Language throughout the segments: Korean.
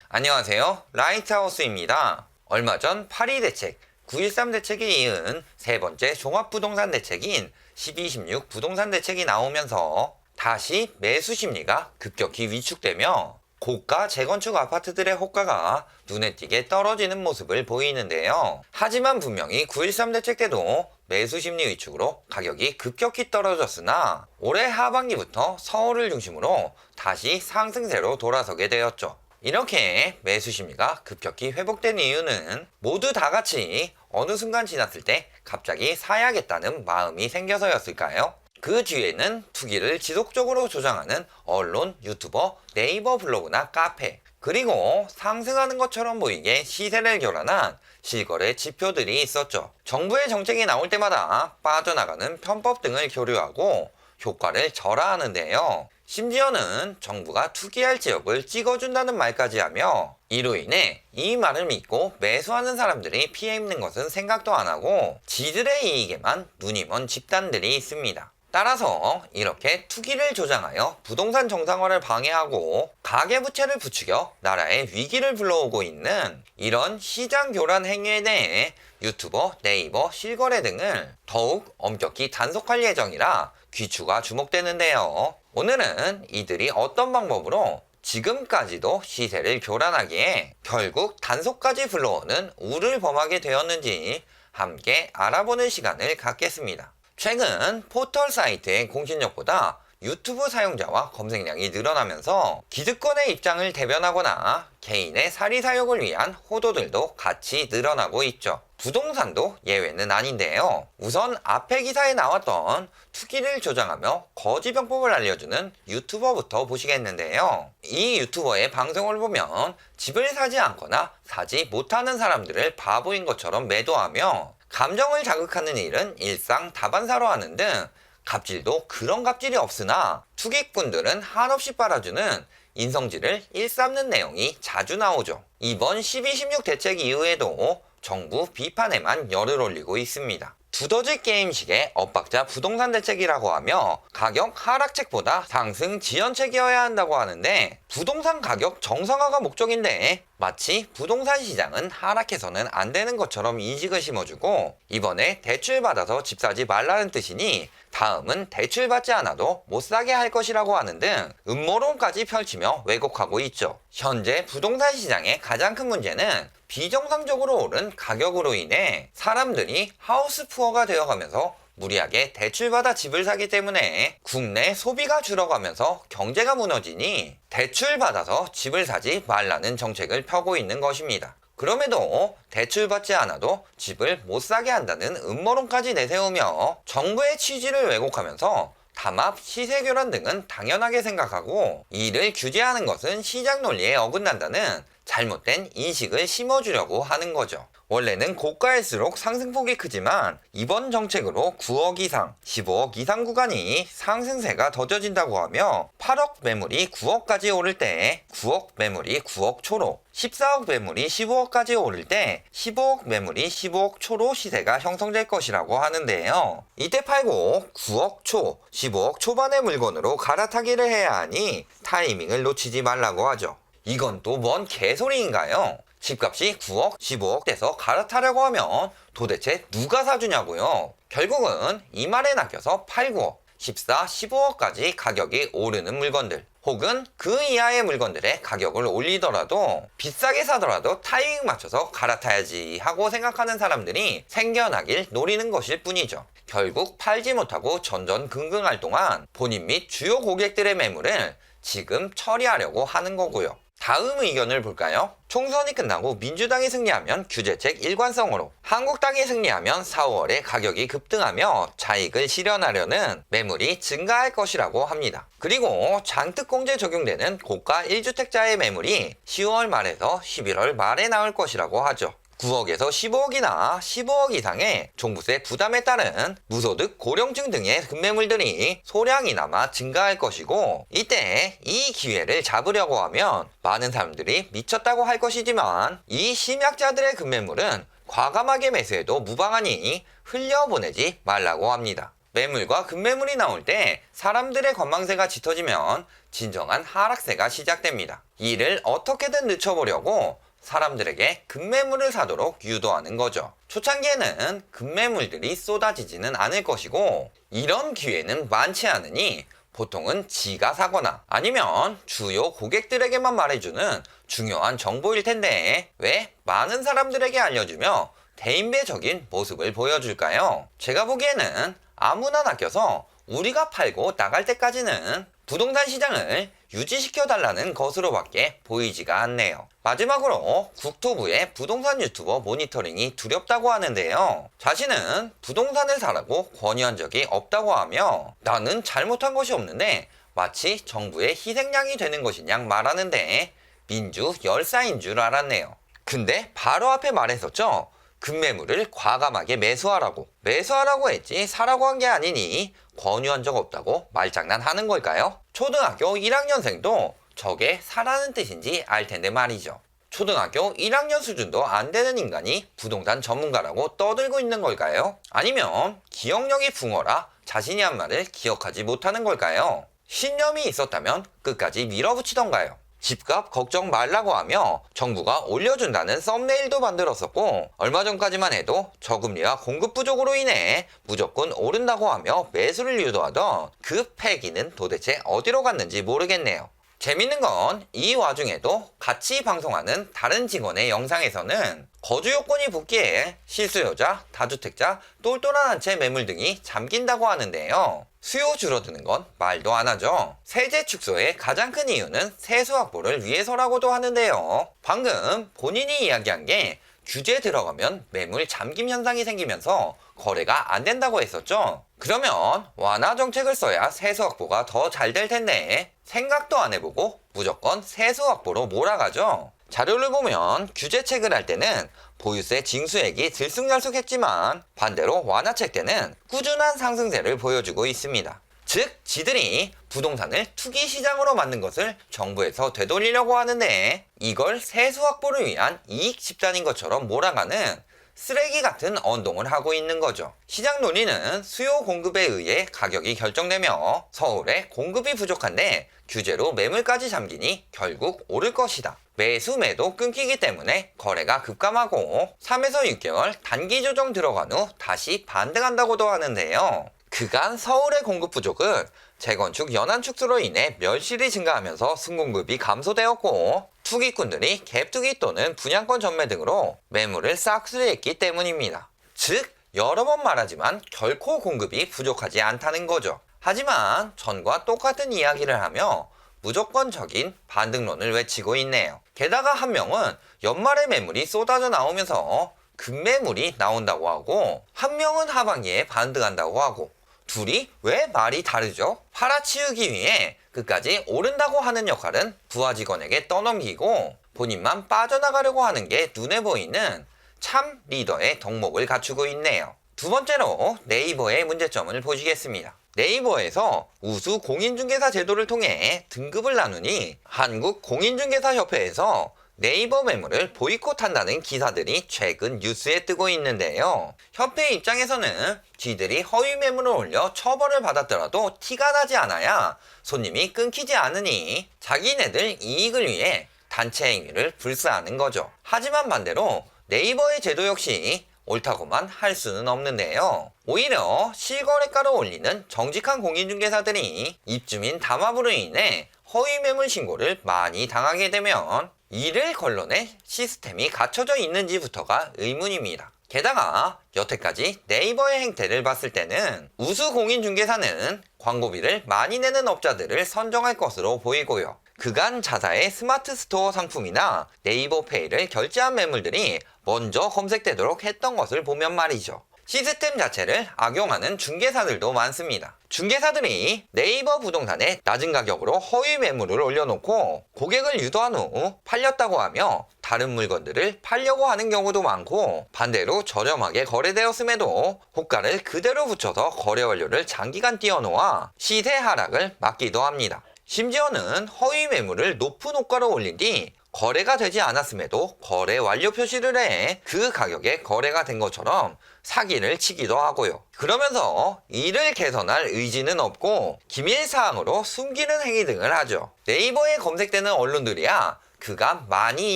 안녕하세요. 라이트하우스입니다. 얼마 전 파리 대책, 9.13 대책에 이은 세 번째 종합부동산 대책인 12.16 부동산 대책이 나오면서 다시 매수 심리가 급격히 위축되며 고가 재건축 아파트들의 호가가 눈에 띄게 떨어지는 모습을 보이는데요. 하지만 분명히 9.13 대책 때도 매수 심리 위축으로 가격이 급격히 떨어졌으나 올해 하반기부터 서울을 중심으로 다시 상승세로 돌아서게 되었죠. 이렇게 매수 심리가 급격히 회복된 이유는 모두 다 같이 어느 순간 지났을 때 갑자기 사야겠다는 마음이 생겨서였을까요? 그 뒤에는 투기를 지속적으로 조장하는 언론, 유튜버, 네이버 블로그나 카페, 그리고 상승하는 것처럼 보이게 시세를 교란한 실거래 지표들이 있었죠. 정부의 정책이 나올 때마다 빠져나가는 편법 등을 교류하고 효과를 절하하는데요. 심지어는 정부가 투기할 지역을 찍어준다는 말까지 하며 이로 인해 이 말을 믿고 매수하는 사람들이 피해 입는 것은 생각도 안 하고 지들의 이익에만 눈이 먼 집단들이 있습니다. 따라서 이렇게 투기를 조장하여 부동산 정상화를 방해하고 가계부채를 부추겨 나라의 위기를 불러오고 있는 이런 시장 교란 행위에 대해 유튜버, 네이버, 실거래 등을 더욱 엄격히 단속할 예정이라 귀추가 주목되는데요. 오늘은 이들이 어떤 방법으로 지금까지도 시세를 교란하기에 결국 단속까지 불러오는 우를 범하게 되었는지 함께 알아보는 시간을 갖겠습니다. 최근 포털 사이트의 공신력보다 유튜브 사용자와 검색량이 늘어나면서 기득권의 입장을 대변하거나 개인의 사리사욕을 위한 호도들도 같이 늘어나고 있죠. 부동산도 예외는 아닌데요. 우선 앞에 기사에 나왔던 투기를 조장하며 거지병법을 알려주는 유튜버부터 보시겠는데요. 이 유튜버의 방송을 보면 집을 사지 않거나 사지 못하는 사람들을 바보인 것처럼 매도하며 감정을 자극하는 일은 일상 다반사로 하는 등 갑질도 그런 갑질이 없으나 투기꾼들은 한없이 빨아주는 인성질을 일삼는 내용이 자주 나오죠. 이번 12.16 대책 이후에도 정부 비판에만 열을 올리고 있습니다. 두더지 게임식의 엇박자 부동산 대책이라고 하며 가격 하락책보다 상승 지연책이어야 한다고 하는데 부동산 가격 정상화가 목적인데 마치 부동산 시장은 하락해서는 안 되는 것처럼 인식을 심어주고 이번에 대출받아서 집 사지 말라는 뜻이니 다음은 대출받지 않아도 못 사게 할 것이라고 하는 등 음모론까지 펼치며 왜곡하고 있죠. 현재 부동산 시장의 가장 큰 문제는 비정상적으로 오른 가격으로 인해 사람들이 하우스 푸어가 되어가면서 무리하게 대출받아 집을 사기 때문에 국내 소비가 줄어가면서 경제가 무너지니 대출받아서 집을 사지 말라는 정책을 펴고 있는 것입니다. 그럼에도 대출받지 않아도 집을 못 사게 한다는 음모론까지 내세우며 정부의 취지를 왜곡하면서 담합, 시세교란 등은 당연하게 생각하고 이를 규제하는 것은 시장 논리에 어긋난다는 잘못된 인식을 심어주려고 하는 거죠. 원래는 고가일수록 상승폭이 크지만 이번 정책으로 9억 이상, 15억 이상 구간이 상승세가 더뎌진다고 하며 8억 매물이 9억까지 오를 때 9억 매물이 9억 초로, 14억 매물이 15억까지 오를 때 15억 매물이 15억 초로 시세가 형성될 것이라고 하는데요. 이때 팔고 9억 초, 15억 초반의 물건으로 갈아타기를 해야 하니 타이밍을 놓치지 말라고 하죠. 이건 또 뭔 개소리인가요? 집값이 9억, 15억 돼서 갈아타려고 하면 도대체 누가 사주냐고요? 결국은 이 말에 낚여서 8, 9억, 14, 15억까지 가격이 오르는 물건들 혹은 그 이하의 물건들의 가격을 올리더라도 비싸게 사더라도 타이밍 맞춰서 갈아타야지 하고 생각하는 사람들이 생겨나길 노리는 것일 뿐이죠. 결국 팔지 못하고 전전긍긍할 동안 본인 및 주요 고객들의 매물을 지금 처리하려고 하는 거고요. 다음 의견을 볼까요? 총선이 끝나고 민주당이 승리하면 규제책 일관성으로, 한국당이 승리하면 4, 5월에 가격이 급등하며 차익을 실현하려는 매물이 증가할 것이라고 합니다. 그리고 장특공제 적용되는 고가 1주택자의 매물이 10월 말에서 11월 말에 나올 것이라고 하죠. 9억에서 15억이나 15억 이상의 종부세 부담에 따른 무소득 고령층 등의 급매물들이 소량이나마 증가할 것이고 이때 이 기회를 잡으려고 하면 많은 사람들이 미쳤다고 할 것이지만 이 심약자들의 급매물은 과감하게 매수해도 무방하니 흘려보내지 말라고 합니다. 매물과 급매물이 나올 때 사람들의 관망세가 짙어지면 진정한 하락세가 시작됩니다. 이를 어떻게든 늦춰보려고 사람들에게 급매물을 사도록 유도하는 거죠. 초창기에는 급매물들이 쏟아지지는 않을 것이고 이런 기회는 많지 않으니 보통은 지가 사거나 아니면 주요 고객들에게만 말해주는 중요한 정보일 텐데 왜 많은 사람들에게 알려주며 대인배적인 모습을 보여줄까요? 제가 보기에는 아무나 낚여서 우리가 팔고 나갈 때까지는 부동산 시장을 유지시켜달라는 것으로밖에 보이지가 않네요. 마지막으로 국토부의 부동산 유튜버 모니터링이 두렵다고 하는데요. 자신은 부동산을 사라고 권유한 적이 없다고 하며 나는 잘못한 것이 없는데 마치 정부의 희생양이 되는 것인 양 말하는데 민주 열사인 줄 알았네요. 근데 바로 앞에 말했었죠. 급매물을 과감하게 매수하라고 했지 사라고 한 게 아니니 권유한 적 없다고 말장난하는 걸까요? 초등학교 1학년생도 저게 사라는 뜻인지 알 텐데 말이죠. 초등학교 1학년 수준도 안 되는 인간이 부동산 전문가라고 떠들고 있는 걸까요? 아니면 기억력이 붕어라 자신이 한 말을 기억하지 못하는 걸까요? 신념이 있었다면 끝까지 밀어붙이던가요? 집값 걱정 말라고 하며 정부가 올려준다는 썸네일도 만들었었고 얼마 전까지만 해도 저금리와 공급 부족으로 인해 무조건 오른다고 하며 매수를 유도하던 그 패기는 도대체 어디로 갔는지 모르겠네요. 재밌는 건 이 와중에도 같이 방송하는 다른 직원의 영상에서는 거주 요건이 붙기에 실수요자, 다주택자, 똘똘한 한 채 매물 등이 잠긴다고 하는데요. 수요 줄어드는 건 말도 안 하죠. 세제 축소의 가장 큰 이유는 세수 확보를 위해서라고도 하는데요. 방금 본인이 이야기한 게 규제 들어가면 매물 잠김 현상이 생기면서 거래가 안 된다고 했었죠. 그러면 완화 정책을 써야 세수 확보가 더 잘 될 텐데 생각도 안 해보고 무조건 세수 확보로 몰아가죠. 자료를 보면 규제책을 할 때는 보유세 징수액이 들쑥날쑥했지만 반대로 완화책 때는 꾸준한 상승세를 보여주고 있습니다. 즉 지들이 부동산을 투기 시장으로 만든 것을 정부에서 되돌리려고 하는데 이걸 세수 확보를 위한 이익 집단인 것처럼 몰아가는 쓰레기 같은 언동을 하고 있는 거죠. 시장 논리는 수요 공급에 의해 가격이 결정되며 서울에 공급이 부족한데 규제로 매물까지 잠기니 결국 오를 것이다. 매수 매도 끊기기 때문에 거래가 급감하고 3에서 6개월 단기 조정 들어간 후 다시 반등한다고도 하는데요. 그간 서울의 공급 부족은 재건축 연안 축소로 인해 멸실이 증가하면서 승공급이 감소되었고 투기꾼들이 갭투기 또는 분양권 전매 등으로 매물을 싹쓸이했기 때문입니다. 즉 여러 번 말하지만 결코 공급이 부족하지 않다는 거죠. 하지만 전과 똑같은 이야기를 하며 무조건적인 반등론을 외치고 있네요. 게다가 한 명은 연말에 매물이 쏟아져 나오면서 급매물이 나온다고 하고 한 명은 하반기에 반등한다고 하고 둘이 왜 말이 다르죠? 팔아치우기 위해 끝까지 오른다고 하는 역할은 부하 직원에게 떠넘기고 본인만 빠져나가려고 하는 게 눈에 보이는 참 리더의 덕목을 갖추고 있네요. 두 번째로 네이버의 문제점을 보시겠습니다. 네이버에서 우수 공인중개사 제도를 통해 등급을 나누니 한국공인중개사협회에서 네이버 매물을 보이콧한다는 기사들이 최근 뉴스에 뜨고 있는데요. 협회 입장에서는 쥐들이 허위 매물을 올려 처벌을 받았더라도 티가 나지 않아야 손님이 끊기지 않으니 자기네들 이익을 위해 단체 행위를 불사하는 거죠. 하지만 반대로 네이버의 제도 역시 옳다고만 할 수는 없는데요. 오히려 실거래가를 올리는 정직한 공인중개사들이 입주민 담합으로 인해 허위 매물 신고를 많이 당하게 되면 이를 걸러낼 시스템이 갖춰져 있는지부터가 의문입니다. 게다가 여태까지 네이버의 행태를 봤을 때는 우수 공인중개사는 광고비를 많이 내는 업자들을 선정할 것으로 보이고요. 그간 자사의 스마트 스토어 상품이나 네이버 페이를 결제한 매물들이 먼저 검색되도록 했던 것을 보면 말이죠. 시스템 자체를 악용하는 중개사들도 많습니다. 중개사들이 네이버 부동산에 낮은 가격으로 허위 매물을 올려놓고 고객을 유도한 후 팔렸다고 하며 다른 물건들을 팔려고 하는 경우도 많고 반대로 저렴하게 거래되었음에도 호가를 그대로 붙여서 거래 완료를 장기간 띄워놓아 시세 하락을 막기도 합니다. 심지어는 허위 매물을 높은 호가로 올린 뒤 거래가 되지 않았음에도 거래 완료 표시를 해 그 가격에 거래가 된 것처럼 사기를 치기도 하고요. 그러면서 이를 개선할 의지는 없고 기밀사항으로 숨기는 행위 등을 하죠. 네이버에 검색되는 언론들이야 그간 많이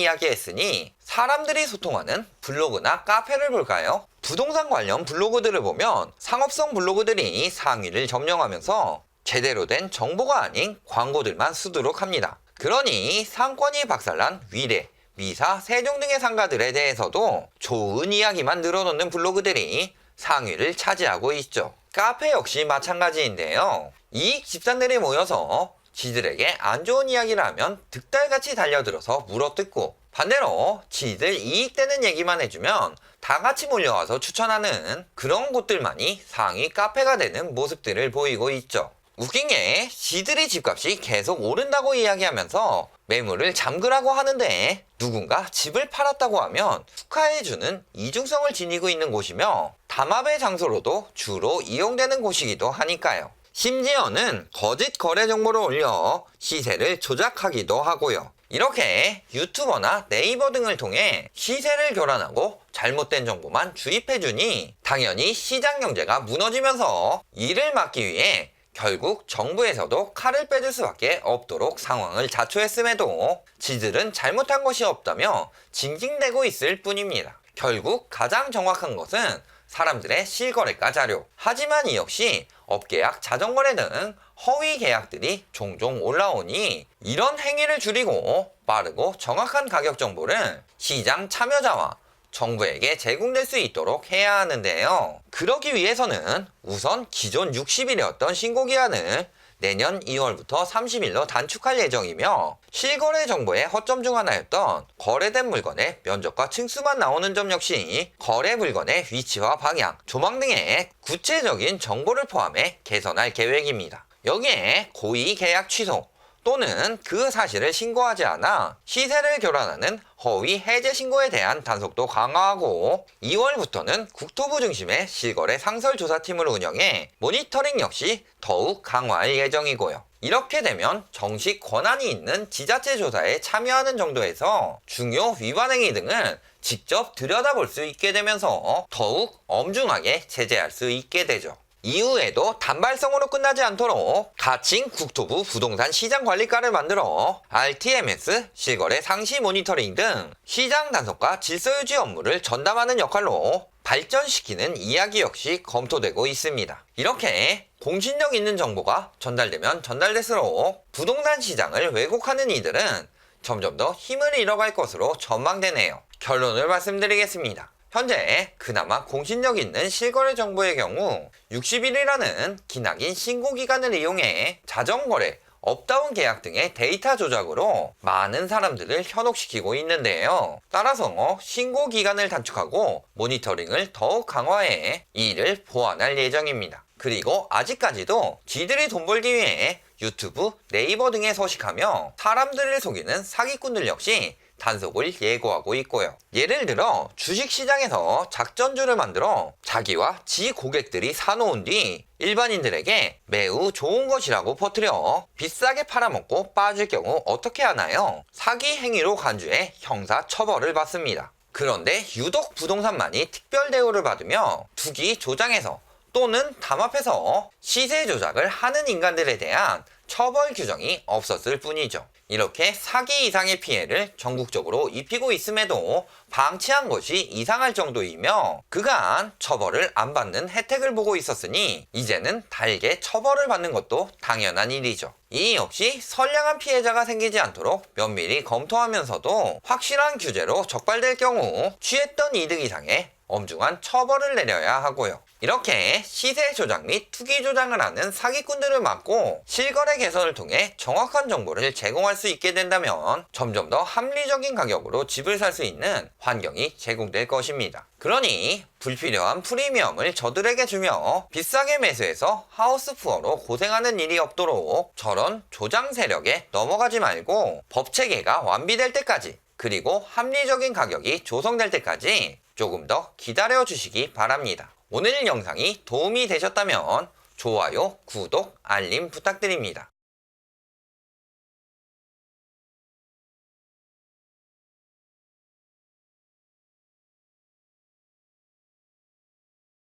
이야기했으니 사람들이 소통하는 블로그나 카페를 볼까요? 부동산 관련 블로그들을 보면 상업성 블로그들이 상위를 점령하면서 제대로 된 정보가 아닌 광고들만 쓰도록 합니다. 그러니 상권이 박살난 위례, 미사, 세종 등의 상가들에 대해서도 좋은 이야기만 늘어놓는 블로그들이 상위를 차지하고 있죠. 카페 역시 마찬가지인데요. 이익 집단들이 모여서 지들에게 안 좋은 이야기를 하면 득달같이 달려들어서 물어뜯고, 반대로 지들 이익되는 얘기만 해주면 다 같이 몰려와서 추천하는 그런 곳들만이 상위 카페가 되는 모습들을 보이고 있죠. 웃긴 게 지들이 집값이 계속 오른다고 이야기하면서 매물을 잠그라고 하는데 누군가 집을 팔았다고 하면 축하해주는 이중성을 지니고 있는 곳이며 담합의 장소로도 주로 이용되는 곳이기도 하니까요. 심지어는 거짓 거래 정보를 올려 시세를 조작하기도 하고요. 이렇게 유튜버나 네이버 등을 통해 시세를 교란하고 잘못된 정보만 주입해주니 당연히 시장 경제가 무너지면서 이를 막기 위해 결국 정부에서도 칼을 빼줄 수밖에 없도록 상황을 자초했음에도 지들은 잘못한 것이 없다며 징징대고 있을 뿐입니다. 결국 가장 정확한 것은 사람들의 실거래가 자료. 하지만 이 역시 업계약, 자전거래 등 허위 계약들이 종종 올라오니 이런 행위를 줄이고 빠르고 정확한 가격 정보를 시장 참여자와 정부에게 제공될 수 있도록 해야 하는데요. 그러기 위해서는 우선 기존 60일이었던 신고기한을 내년 2월부터 30일로 단축할 예정이며 실거래 정보의 허점 중 하나였던 거래된 물건의 면적과 층수만 나오는 점 역시 거래 물건의 위치와 방향, 조망 등의 구체적인 정보를 포함해 개선할 계획입니다. 여기에 고의 계약 취소 또는 그 사실을 신고하지 않아 시세를 교란하는 허위 해제 신고에 대한 단속도 강화하고 2월부터는 국토부 중심의 실거래 상설조사팀을 운영해 모니터링 역시 더욱 강화할 예정이고요. 이렇게 되면 정식 권한이 있는 지자체 조사에 참여하는 정도에서 중요 위반 행위 등을 직접 들여다볼 수 있게 되면서 더욱 엄중하게 제재할 수 있게 되죠. 이후에도 단발성으로 끝나지 않도록 가칭 국토부 부동산 시장관리과를 만들어 RTMS, 실거래 상시 모니터링 등 시장 단속과 질서유지 업무를 전담하는 역할로 발전시키는 이야기 역시 검토되고 있습니다. 이렇게 공신력 있는 정보가 전달되면 전달될수록 부동산 시장을 왜곡하는 이들은 점점 더 힘을 잃어갈 것으로 전망되네요. 결론을 말씀드리겠습니다. 현재 그나마 공신력 있는 실거래 정보의 경우 60일이라는 기나긴 신고기간을 이용해 자전거래, 업다운 계약 등의 데이터 조작으로 많은 사람들을 현혹시키고 있는데요. 따라서 신고기간을 단축하고 모니터링을 더욱 강화해 이를 보완할 예정입니다. 그리고 아직까지도 지들이 돈 벌기 위해 유튜브, 네이버 등에 서식하며 사람들을 속이는 사기꾼들 역시 단속을 예고하고 있고요. 예를 들어 주식시장에서 작전주를 만들어 자기와 지 고객들이 사놓은 뒤 일반인들에게 매우 좋은 것이라고 퍼뜨려 비싸게 팔아먹고 빠질 경우 어떻게 하나요? 사기 행위로 간주해 형사 처벌을 받습니다. 그런데 유독 부동산만이 특별 대우를 받으며 투기 조장해서 또는 담합해서 시세 조작을 하는 인간들에 대한 처벌 규정이 없었을 뿐이죠. 이렇게 사기 이상의 피해를 전국적으로 입히고 있음에도 방치한 것이 이상할 정도이며 그간 처벌을 안 받는 혜택을 보고 있었으니 이제는 달게 처벌을 받는 것도 당연한 일이죠. 이 역시 선량한 피해자가 생기지 않도록 면밀히 검토하면서도 확실한 규제로 적발될 경우 취했던 이득 이상의 엄중한 처벌을 내려야 하고요. 이렇게 시세 조작 및 투기 조장을 하는 사기꾼들을 막고 실거래 개선을 통해 정확한 정보를 제공할 수 있게 된다면 점점 더 합리적인 가격으로 집을 살 수 있는 환경이 제공될 것입니다. 그러니 불필요한 프리미엄을 저들에게 주며 비싸게 매수해서 하우스 푸어로 고생하는 일이 없도록 저런 조장 세력에 넘어가지 말고 법 체계가 완비될 때까지 그리고 합리적인 가격이 조성될 때까지 조금 더 기다려 주시기 바랍니다. 오늘 영상이 도움이 되셨다면 좋아요, 구독, 알림 부탁드립니다.